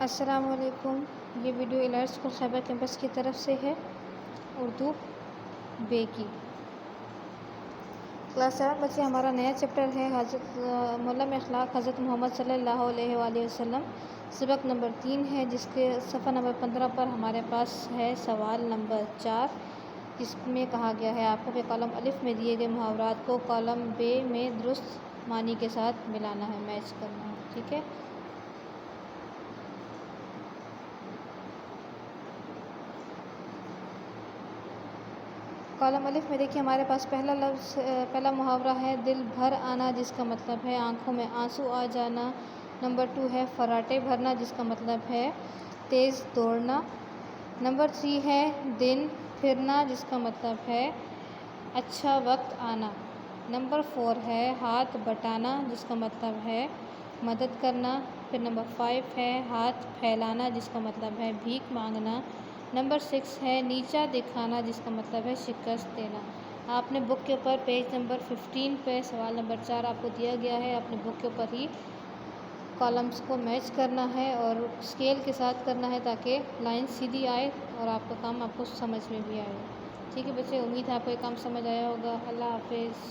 السلام علیکم۔ یہ ویڈیو الائٹ اسکول خیبر کیمپس کی طرف سے ہے، اردو بے کی کلاس 7 بچے۔ ہمارا نیا چیپٹر ہے حضرت معلم اخلاق حضرت محمد صلی اللہ علیہ وآلہ وسلم، سبق نمبر 3 ہے، جس کے صفحہ نمبر 15 پر ہمارے پاس ہے سوال نمبر 4، جس میں کہا گیا ہے آپ کو کہ کالم الف میں دیے گئے محاورات کو کالم ب میں درست معنی کے ساتھ ملانا ہے، میچ کرنا ہے۔ ٹھیک ہے، کالم الف میں دیکھیے ہمارے پاس پہلا محاورہ ہے دل بھر آنا، جس کا مطلب ہے آنکھوں میں آنسو آ جانا۔ نمبر 2 ہے فراٹے بھرنا، جس کا مطلب ہے تیز دوڑنا۔ نمبر 3 ہے دن پھرنا، جس کا مطلب ہے اچھا وقت آنا۔ نمبر 4 ہے ہاتھ بٹانا، جس کا مطلب ہے مدد کرنا۔ پھر نمبر 5 ہے ہاتھ پھیلانا، جس کا مطلب ہے بھیک مانگنا۔ نمبر 6 ہے نیچا دکھانا، جس کا مطلب ہے شکست دینا۔ آپ نے بک کے اوپر پیج نمبر 15 پہ سوال نمبر 4 آپ کو دیا گیا ہے، اپنے بک کے اوپر ہی کالمس کو میچ کرنا ہے اور اسکیل کے ساتھ کرنا ہے تاکہ لائن سیدھی آئے اور آپ کا کام آپ کو سمجھ میں بھی آئے۔ ٹھیک ہے بچے، امید ہے آپ کو یہ کام سمجھ آیا ہوگا۔ اللہ حافظ۔